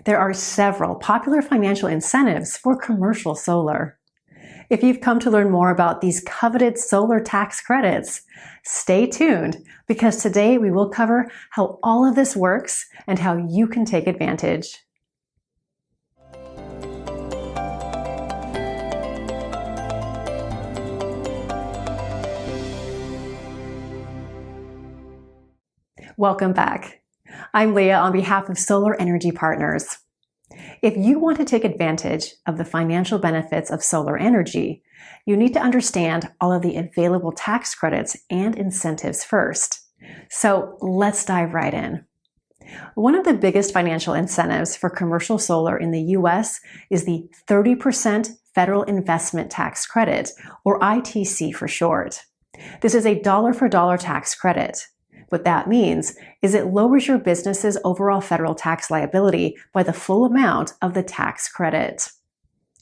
There are several popular financial incentives for commercial solar. If you've come to learn more about these coveted solar tax credits, stay tuned because today we will cover how all of this works and how you can take advantage. Welcome back. I'm Leah on behalf of Solar Energy Partners. If you want to take advantage of the financial benefits of solar energy, you need to understand all of the available tax credits and incentives first. So let's dive right in. One of the biggest financial incentives for commercial solar in the U.S. is the 30% Federal Investment Tax Credit, or ITC for short. This is a dollar-for-dollar tax credit. What that means is it lowers your business's overall federal tax liability by the full amount of the tax credit.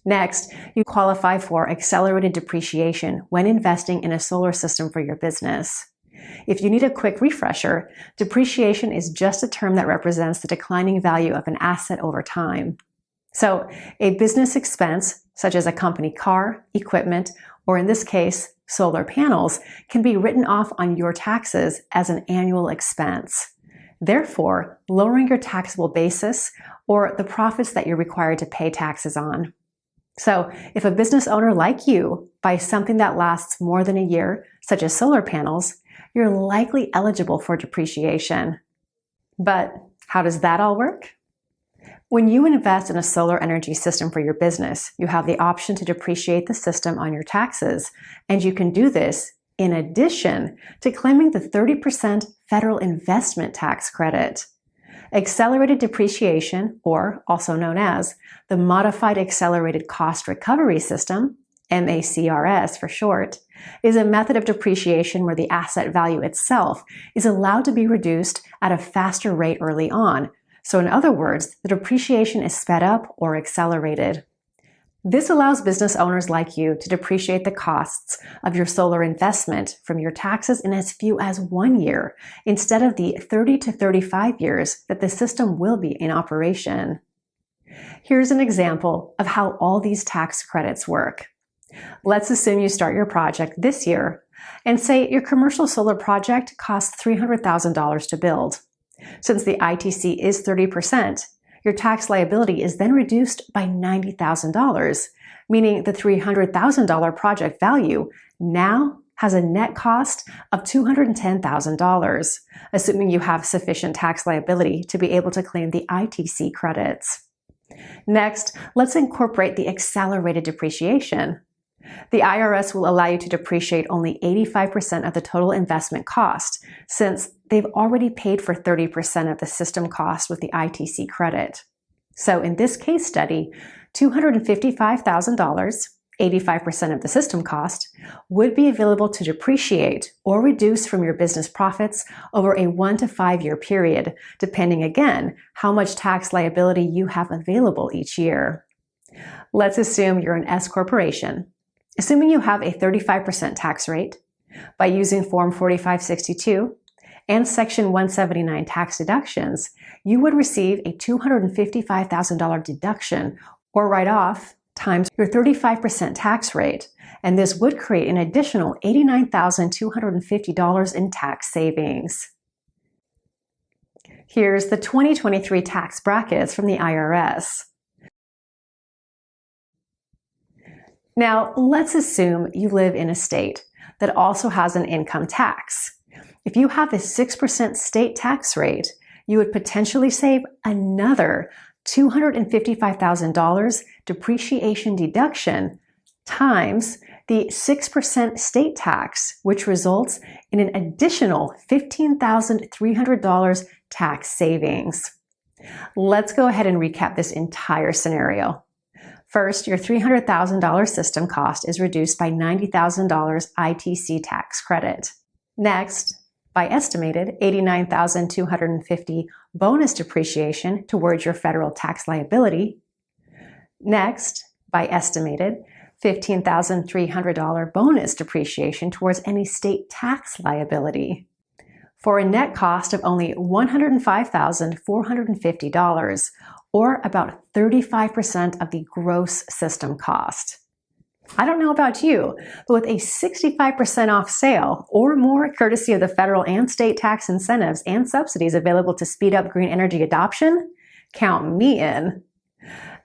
Next, you qualify for accelerated depreciation when investing in a solar system for your business. If you need a quick refresher, depreciation is just a term that represents the declining value of an asset over time. So, a business expense, such as a company car, equipment, or in this case, solar panels, can be written off on your taxes as an annual expense, therefore lowering your taxable basis or the profits that you're required to pay taxes on. So if a business owner like you buys something that lasts more than a year, such as solar panels, you're likely eligible for depreciation. But how does that all work? When you invest in a solar energy system for your business, you have the option to depreciate the system on your taxes, and you can do this in addition to claiming the 30% federal investment tax credit. Accelerated depreciation, or also known as the Modified Accelerated Cost Recovery System, MACRS for short, is a method of depreciation where the asset value itself is allowed to be reduced at a faster rate early on. So in other words, the depreciation is sped up or accelerated. This allows business owners like you to depreciate the costs of your solar investment from your taxes in as few as 1 year, instead of the 30 to 35 years that the system will be in operation. Here's an example of how all these tax credits work. Let's assume you start your project this year and say your commercial solar project costs $300,000 to build. Since the ITC is 30%, your tax liability is then reduced by $90,000, meaning the $300,000 project value now has a net cost of $210,000, assuming you have sufficient tax liability to be able to claim the ITC credits. Next, let's incorporate the accelerated depreciation. The IRS will allow you to depreciate only 85% of the total investment cost, since they've already paid for 30% of the system cost with the ITC credit. So in this case study, $255,000, 85% of the system cost, would be available to depreciate or reduce from your business profits over a 1 to 5 year period, depending again how much tax liability you have available each year. Let's assume you're an S corporation. Assuming you have a 35% tax rate, by using Form 4562 and Section 179 tax deductions, you would receive a $255,000 deduction or write-off times your 35% tax rate, and this would create an additional $89,250 in tax savings. Here's the 2023 tax brackets from the IRS. Now, let's assume you live in a state that also has an income tax. If you have a 6% state tax rate, you would potentially save another $255,000 depreciation deduction times the 6% state tax, which results in an additional $15,300 tax savings. Let's go ahead and recap this entire scenario. First, your $300,000 system cost is reduced by $90,000 ITC tax credit. Next, by estimated $89,250 bonus depreciation towards your federal tax liability. Next, by estimated $15,300 bonus depreciation towards any state tax liability, for a net cost of only $105,450, or about 35% of the gross system cost. I don't know about you, but with a 65% off sale or more courtesy of the federal and state tax incentives and subsidies available to speed up green energy adoption, count me in.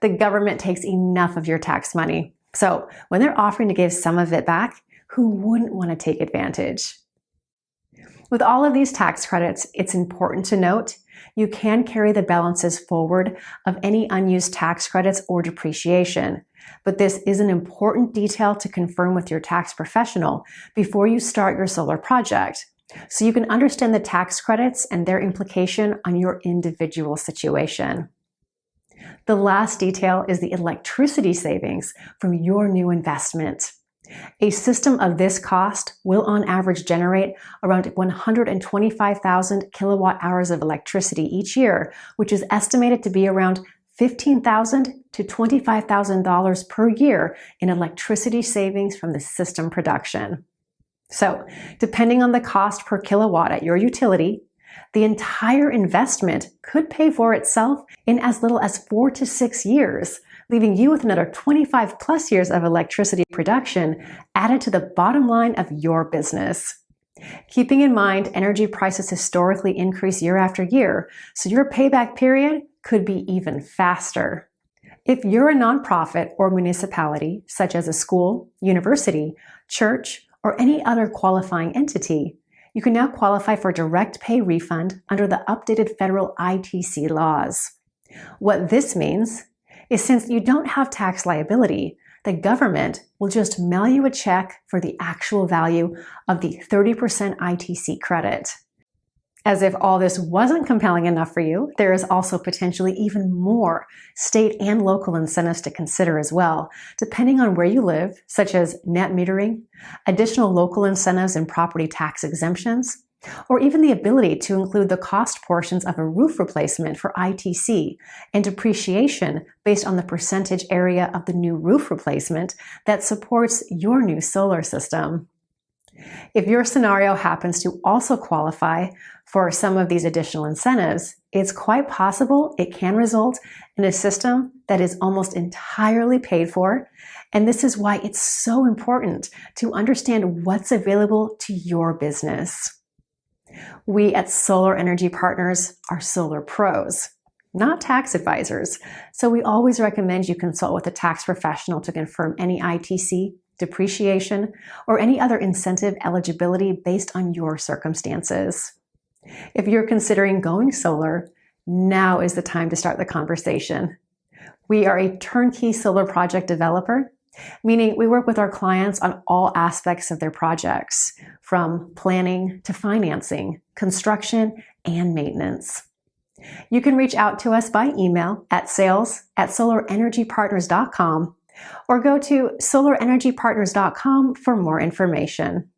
The government takes enough of your tax money. So when they're offering to give some of it back, who wouldn't want to take advantage? With all of these tax credits, it's important to note you can carry the balances forward of any unused tax credits or depreciation. But this is an important detail to confirm with your tax professional before you start your solar project, so you can understand the tax credits and their implication on your individual situation. The last detail is the electricity savings from your new investment. A system of this cost will on average generate around 125,000 kilowatt hours of electricity each year, which is estimated to be around $15,000 to $25,000 per year in electricity savings from the system production. So, depending on the cost per kilowatt at your utility, the entire investment could pay for itself in as little as 4 to 6 years, leaving you with another 25 plus years of electricity production added to the bottom line of your business. Keeping in mind, energy prices historically increase year after year, so your payback period could be even faster. If you're a nonprofit or municipality, such as a school, university, church, or any other qualifying entity, you can now qualify for direct pay refund under the updated federal ITC laws. What this means is since you don't have tax liability, the government will just mail you a check for the actual value of the 30% ITC credit. As if all this wasn't compelling enough for you, there is also potentially even more state and local incentives to consider as well, depending on where you live, such as net metering, additional local incentives and property tax exemptions, or even the ability to include the cost portions of a roof replacement for ITC and depreciation based on the percentage area of the new roof replacement that supports your new solar system. If your scenario happens to also qualify for some of these additional incentives, it's quite possible it can result in a system that is almost entirely paid for. And this is why it's so important to understand what's available to your business. We at Solar Energy Partners are solar pros, not tax advisors. So we always recommend you consult with a tax professional to confirm any ITC, depreciation, or any other incentive eligibility based on your circumstances. If you're considering going solar, now is the time to start the conversation. We are a turnkey solar project developer, meaning we work with our clients on all aspects of their projects, from planning to financing, construction, and maintenance. You can reach out to us by email at sales@solarenergypartners.com or go to solarenergypartners.com for more information.